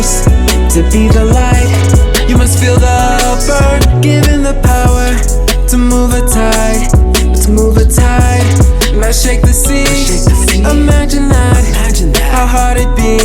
yours to be the light. You must feel the burn, given the power to move a tide, to move a tide. Now shake the seas. Imagine that, how hard it'd be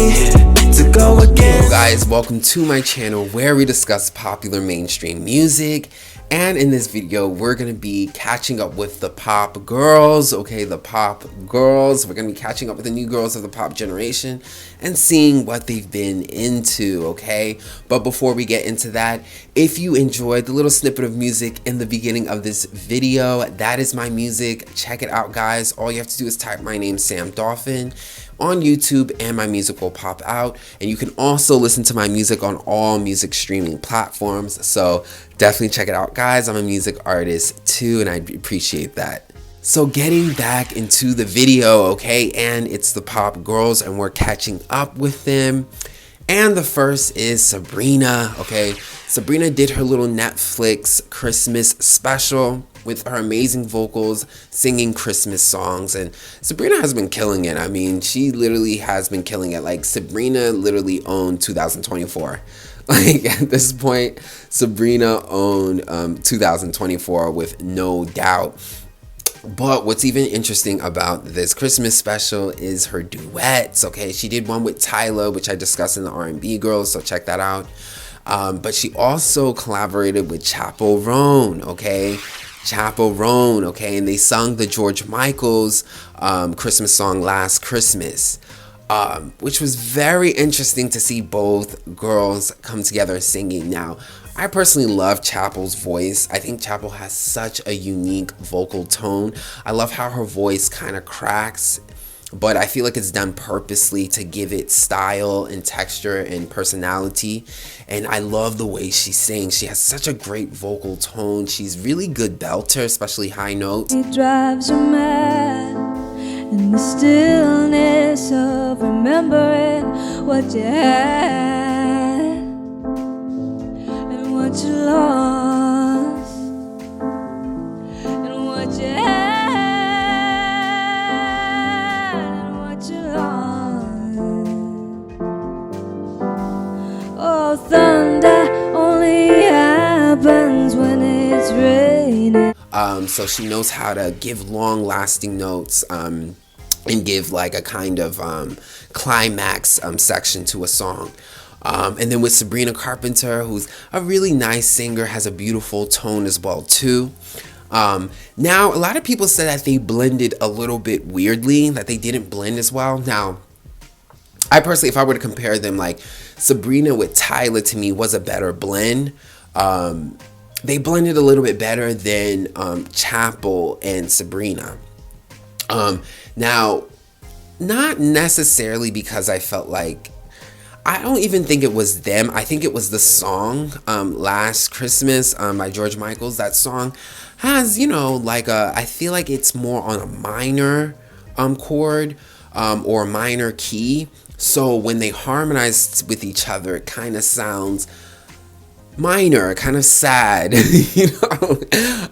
to go again. Hello guys, welcome to my channel where we discuss popular mainstream music. And in this video, we're going to be catching up with the pop girls, okay, the pop girls. We're going to be catching up with the new girls of the pop generation and seeing what they've been into, okay? But before we get into that, if you enjoyed the little snippet of music in the beginning of this video, that is my music. Check it out, guys. All you have to do is type my name, Sam Dolphin, on YouTube and my music will pop out. And you can also listen to my music on all music streaming platforms. So definitely check it out, guys. I'm a music artist too, and I appreciate that. So getting back into the video, okay, and it's the pop girls and we're catching up with them. And the first is Sabriana, okay? Sabriana did her little Netflix Christmas special with her amazing vocals singing Christmas songs, and Sabriana has been killing it. I mean, she literally has been killing it. Like, Sabriana literally owned 2024. Like, at this point, Sabriana owned 2024 with no doubt. But what's even interesting about this Christmas special is her duets, okay? She did one with Tyler, which I discussed in the R&B Girls, so check that out. But she also collaborated with Chappell, okay? Chappell, okay? And they sung the George Michael's Christmas song Last Christmas, which was very interesting to see both girls come together singing. Now, I personally love Chappell's voice. I think Chappell has such a unique vocal tone. I love how her voice kind of cracks, but I feel like it's done purposely to give it style and texture and personality. And I love the way she sings. She has such a great vocal tone. She's really good belter, especially high notes. It drives you mad in the stillness of remembering what you had and what you lost and what you had and what you lost. Oh, thunder only happens when it's raining. So she knows how to give long lasting notes and give like a kind of climax section to a song. And then with Sabrina Carpenter, who's a really nice singer, has a beautiful tone as well too. Now, a lot of people said that they blended a little bit weirdly, that they didn't blend as well. Now, I personally, if I were to compare them, like Sabrina with Tyler to me was a better blend. They blended a little bit better than Chappell and Sabrina. Now, not necessarily because I felt like, I don't even think it was them. I think it was the song, Last Christmas by George Michael's. That song has, you know, like I feel like it's more on a minor chord or a minor key. So when they harmonize with each other, it kind of sounds minor, kind of sad, you know,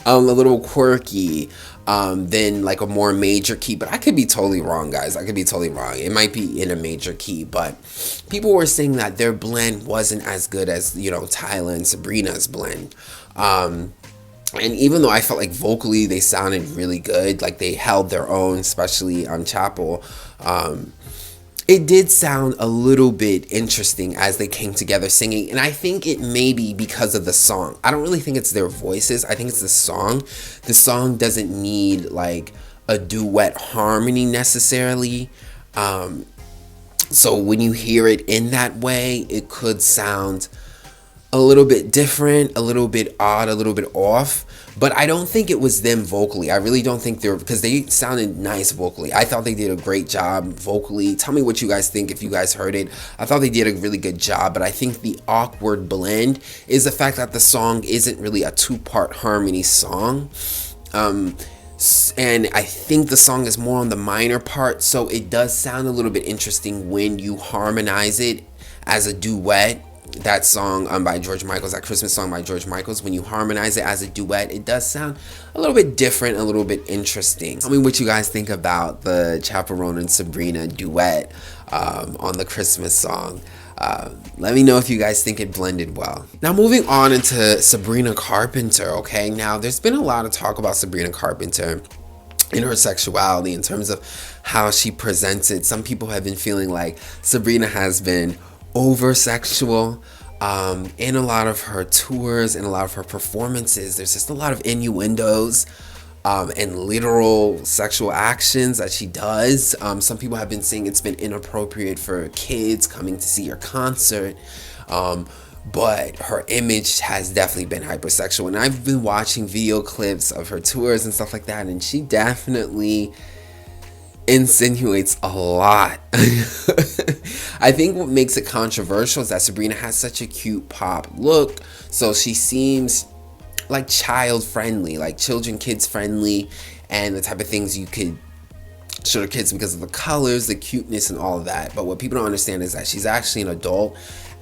a little quirky, than like a more major key. But I could be totally wrong, guys. I could be totally wrong. It might be in a major key, but people were saying that their blend wasn't as good as, you know, Tyler and Sabrina's blend. And even though I felt like vocally they sounded really good, like they held their own, especially on Chappell, it did sound a little bit interesting as they came together singing. And I think it may be because of the song. I don't really think it's their voices. I think it's the song. The song doesn't need like a duet harmony necessarily. So when you hear it in that way, it could sound a little bit different, a little bit odd, a little bit off. But I don't think it was them vocally. I really don't think because they sounded nice vocally. I thought they did a great job vocally. Tell me what you guys think if you guys heard it. I thought they did a really good job, but I think the awkward blend is the fact that the song isn't really a two-part harmony song. And I think the song is more on the minor part, so it does sound a little bit interesting when you harmonize it as a duet. That song by George Michael's, that Christmas song by George Michael's, when you harmonize it as a duet, it does sound a little bit different, a little bit interesting. Tell me what you guys think about the Chaperone and Sabrina duet on the Christmas song. Let me know if you guys think it blended well. Now moving on into Sabrina Carpenter, okay? Now there's been a lot of talk about Sabrina Carpenter in her sexuality in terms of how she presents it. Some people have been feeling like Sabrina has been over sexual in a lot of her tours and a lot of her performances. There's just a lot of innuendos and literal sexual actions that she does. Some people have been saying it's been inappropriate for kids coming to see her concert. But her image has definitely been hypersexual. And I've been watching video clips of her tours and stuff like that, and she definitely insinuates a lot. I think what makes it controversial is that Sabrina has such a cute pop look. So she seems like child friendly, like kids friendly, and the type of things you could show to kids because of the colors, the cuteness, and all of that. But what people don't understand is that she's actually an adult,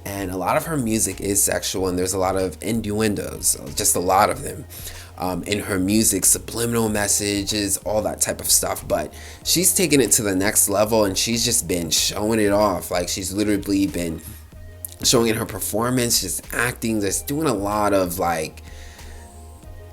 and a lot of her music is sexual, and there's a lot of innuendos, just a lot of them in her music, subliminal messages, all that type of stuff. But she's taken it to the next level, and she's just been showing it off. Like, she's literally been showing in her performance, just acting, just doing a lot of like,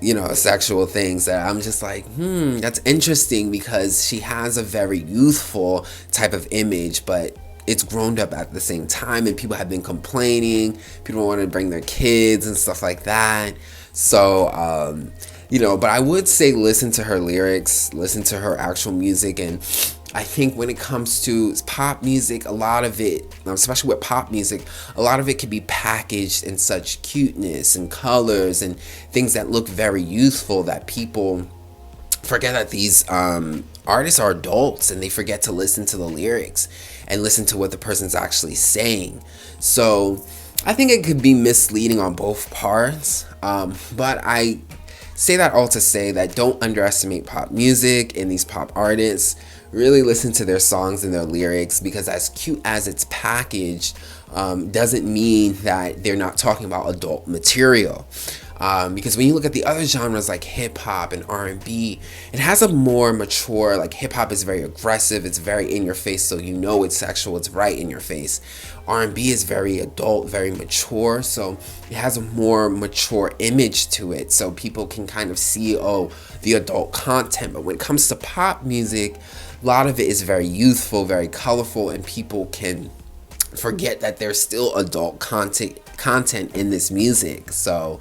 you know, sexual things that I'm just like, that's interesting, because she has a very youthful type of image, but it's grown up at the same time, and people have been complaining. People want to bring their kids and stuff like that. So, you know, but I would say listen to her lyrics, listen to her actual music. And I think when it comes to pop music, a lot of it, especially with pop music, a lot of it can be packaged in such cuteness and colors and things that look very youthful that people forget that these artists are adults, and they forget to listen to the lyrics and listen to what the person's actually saying. So I think it could be misleading on both parts, but I say that all to say that don't underestimate pop music and these pop artists. Really listen to their songs and their lyrics, because as cute as it's packaged doesn't mean that they're not talking about adult material. Because when you look at the other genres like hip hop and R&B, it has a more mature, like hip hop is very aggressive, it's very in your face, so you know it's sexual, it's right in your face. R&B is very adult, very mature, so it has a more mature image to it, so people can kind of see, the adult content. But when it comes to pop music, a lot of it is very youthful, very colorful, and people can forget that there's still adult content in this music. So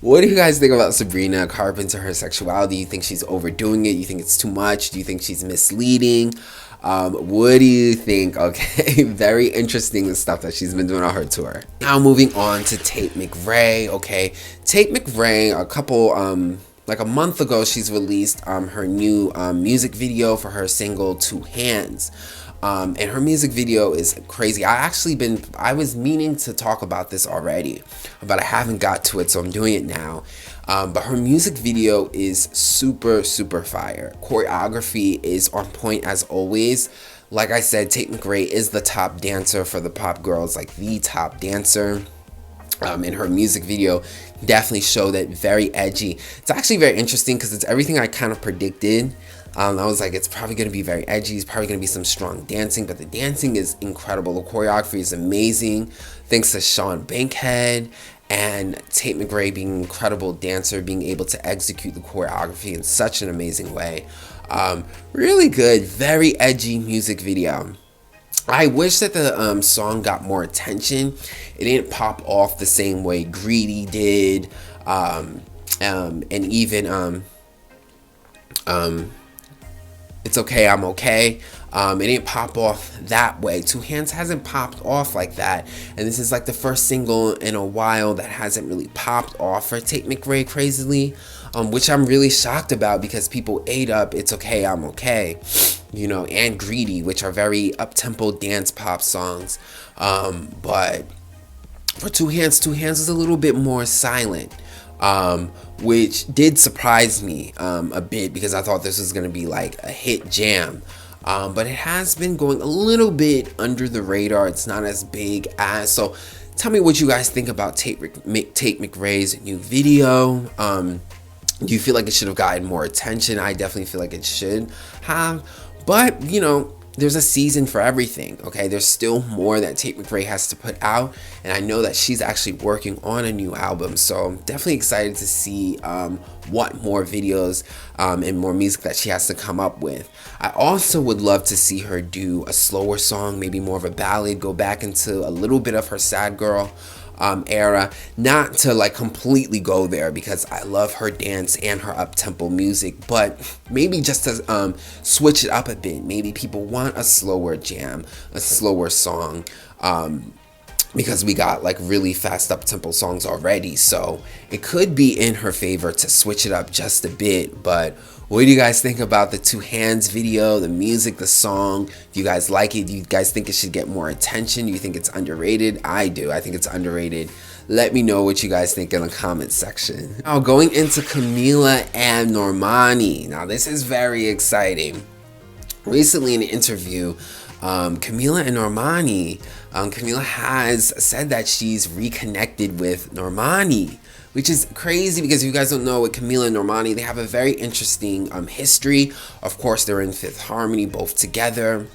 what do you guys think about Sabrina Carpenter, her sexuality? You think she's overdoing it? You think it's too much? Do you think she's misleading? What do you think? Okay, very interesting, the stuff that she's been doing on her tour. Now moving on to Tate McRae. Okay, Tate McRae, like a month ago, she's released her new music video for her single 2 Hands. And her music video is crazy. I was meaning to talk about this already, but I haven't got to it, so I'm doing it now. But her music video is super, super fire. Choreography is on point as always. Like I said, Tate McRae is the top dancer for the pop girls, like the top dancer. In her music video definitely showed that very edgy. It's actually very interesting because it's everything I kind of predicted. I was like, it's probably going to be very edgy. It's probably going to be some strong dancing, but the dancing is incredible. The choreography is amazing, thanks to Sean Bankhead and Tate McRae being an incredible dancer, being able to execute the choreography in such an amazing way. Really good, very edgy music video. I wish that the song got more attention. It didn't pop off the same way Greedy did, and even It's Okay, I'm Okay. It didn't pop off that way. 2 Hands hasn't popped off like that, and this is like the first single in a while that hasn't really popped off for Tate McRae, crazily, which I'm really shocked about, because people ate up It's Okay, I'm Okay, you know, and Greedy, which are very up-tempo dance pop songs. But for 2 Hands is a little bit more silent, which did surprise me a bit, because I thought this was going to be like a hit jam. But it has been going a little bit under the radar. It's not as big as. So tell me what you guys think about Tate McRae's new video. Do you feel like it should have gotten more attention? I definitely feel like it should have. But, you know, there's a season for everything, okay? There's still more that Tate McRae has to put out, and I know that she's actually working on a new album, so I'm definitely excited to see what more videos and more music that she has to come up with. I also would love to see her do a slower song, maybe more of a ballad, go back into a little bit of her sad girl era, not to like completely go there because I love her dance and her up-tempo music, but maybe just to switch it up a bit. Maybe people want a slower jam, a slower song, because we got like really fast up-tempo songs already, so it could be in her favor to switch it up just a bit. But what do you guys think about the Two Hands video, the music, the song? Do you guys like it? Do you guys think it should get more attention? Do you think it's underrated? I do. I think it's underrated. Let me know what you guys think in the comment section. Now, going into Camila and Normani. Now, this is very exciting. Recently in an interview, Camila and Normani, Camila has said that she's reconnected with Normani, which is crazy because if you guys don't know, with Camila and Normani, they have a very interesting history. Of course, they're in Fifth Harmony both together.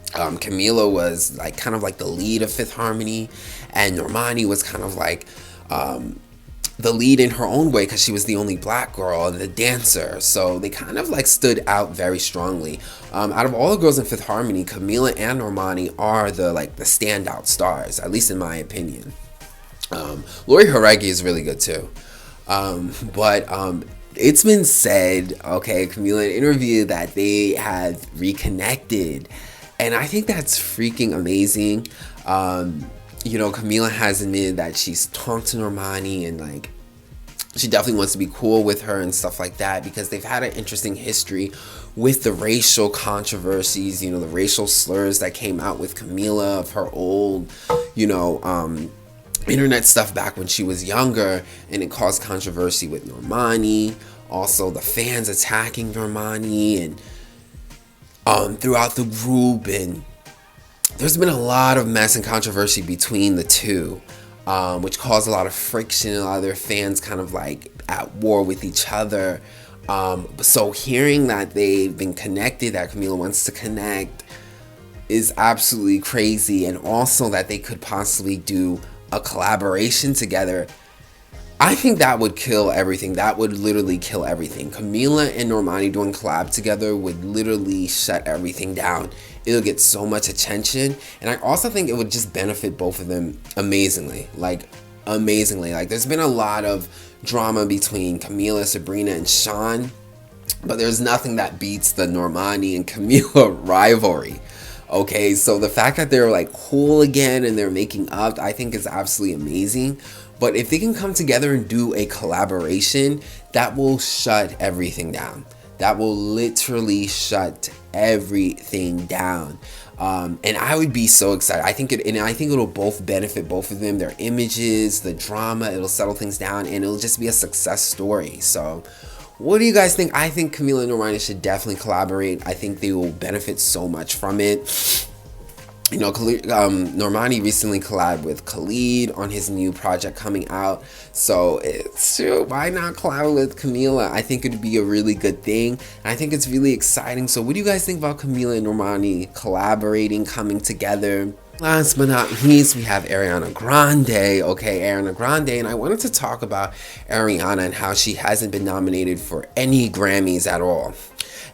Camila was like kind of like the lead of Fifth Harmony, and Normani was kind of like the lead in her own way because she was the only black girl and the dancer. So they kind of like stood out very strongly. Out of all the girls in Fifth Harmony, Camila and Normani are the standout stars, at least in my opinion. Lori Haregi is really good too. But it's been said, okay, Camila in an interview, that they have reconnected. And I think that's freaking amazing. You know, Camila has admitted that she's talked to Normani and like she definitely wants to be cool with her and stuff like that because they've had an interesting history with the racial controversies, you know, the racial slurs that came out with Camila of her old, you know, internet stuff back when she was younger, and it caused controversy with Normani. Also, the fans attacking Normani and throughout the group, and there's been a lot of mess and controversy between the two, which caused a lot of friction. A lot of their fans kind of like at war with each other. So hearing that they've been connected, that Camila wants to connect, is absolutely crazy, and also that they could possibly do a collaboration together. I think that would kill everything. That would literally kill everything. Camila and Normani doing collab together would literally shut everything down. It'll get so much attention, and I also think it would just benefit both of them amazingly. Like there's been a lot of drama between Camila, Sabriana, and Sean, but there's nothing that beats the Normani and Camila rivalry. Okay, so the fact that they're like cool again and they're making up, I think is absolutely amazing. But if they can come together and do a collaboration, that will shut everything down. That will literally shut everything down. And I would be so excited. I think it'll both benefit both of them, their images, the drama. It'll settle things down, and it'll just be a success story. So what do you guys think? I think Camila and Normani should definitely collaborate. I think they will benefit so much from it. You know, Normani recently collabed with Khalid on his new project coming out. So it's true. Why not collab with Camila? I think it would be a really good thing. And I think it's really exciting. So what do you guys think about Camila and Normani collaborating, coming together? Last but not least, we have Ariana Grande. Okay, Ariana Grande. And I wanted to talk about Ariana and how she hasn't been nominated for any Grammys at all.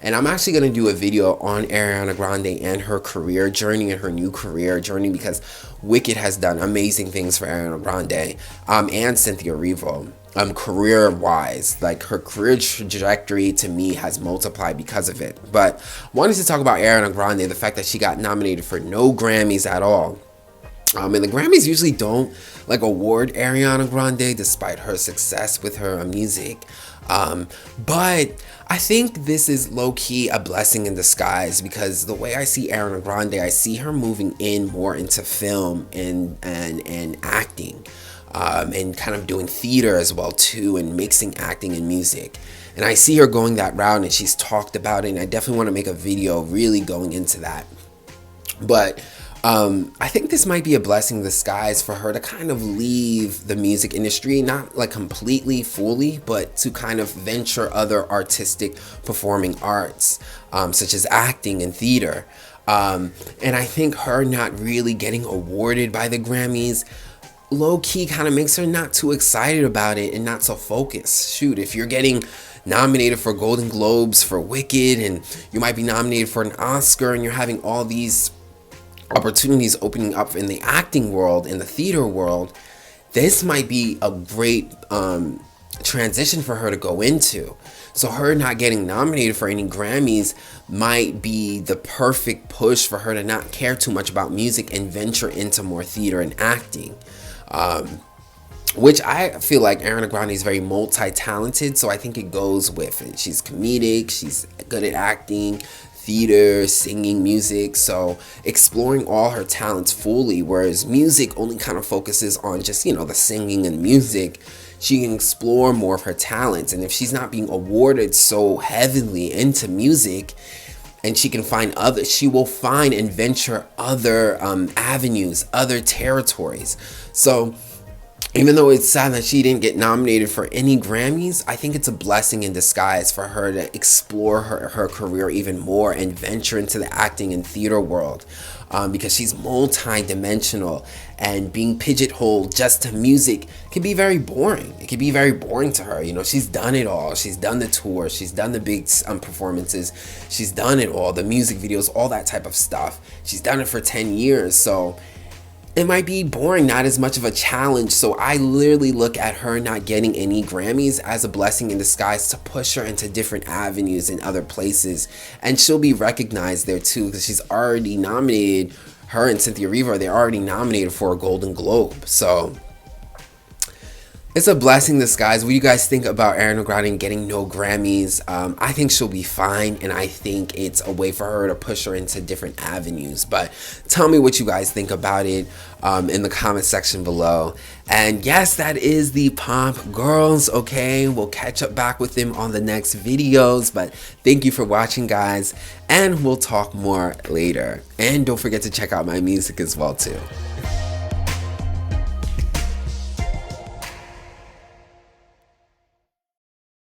And I'm actually going to do a video on Ariana Grande and her career journey and her new career journey, because Wicked has done amazing things for Ariana Grande and Cynthia Erivo. Career-wise, like her career trajectory to me has multiplied because of it. But I wanted to talk about Ariana Grande, the fact that she got nominated for no Grammys at all. And the Grammys usually don't like award Ariana Grande despite her success with her music. But I think this is low-key a blessing in disguise, because the way I see Ariana Grande, I see her moving in more into film and acting, and kind of doing theater as well too, and mixing acting and music. And I see her going that route, and she's talked about it, and I definitely want to make a video really going into that. But I think this might be a blessing in disguise for her to kind of leave the music industry, not like completely, fully, but to kind of venture other artistic performing arts, such as acting and theater. And I think her not really getting awarded by the Grammys low-key kind of makes her not too excited about it and not so focused. Shoot, if you're getting nominated for Golden Globes for Wicked, and you might be nominated for an Oscar, and you're having all these opportunities opening up in the acting world, in the theater world, this might be a great transition for her to go into. So her not getting nominated for any Grammys might be the perfect push for her to not care too much about music and venture into more theater and acting. Which I feel like Ariana Grande is very multi-talented, so I think it goes with it. She's comedic, she's good at acting, theater, singing, music, so exploring all her talents fully, whereas music only kind of focuses on just, you know, the singing and music. She can explore more of her talents, and if she's not being awarded so heavily into music, and she can find other, she will find and venture other avenues, other territories. So even though it's sad that she didn't get nominated for any Grammys, I think it's a blessing in disguise for her to explore her career even more and venture into the acting and theater world, because she's multi-dimensional, and being pigeonholed just to music can be very boring. It can be very boring to her. You know, she's done it all. She's done the tour. She's done the big performances. She's done it all, the music videos, all that type of stuff. She's done it for 10 years. So it might be boring, not as much of a challenge. So I literally look at her not getting any Grammys as a blessing in disguise to push her into different avenues in other places. And she'll be recognized there too, because she's already nominated. Her and Cynthia Erivo, they're already nominated for a Golden Globe. So it's a blessing in disguise. What do you guys think about Ariana Grande getting no Grammys? I think she'll be fine, and I think it's a way for her to push her into different avenues. But tell me what you guys think about it in the comment section below. And yes, that is the Pop Girls, okay? We'll catch up back with them on the next videos. But thank you for watching, guys, and we'll talk more later. And don't forget to check out my music as well, too.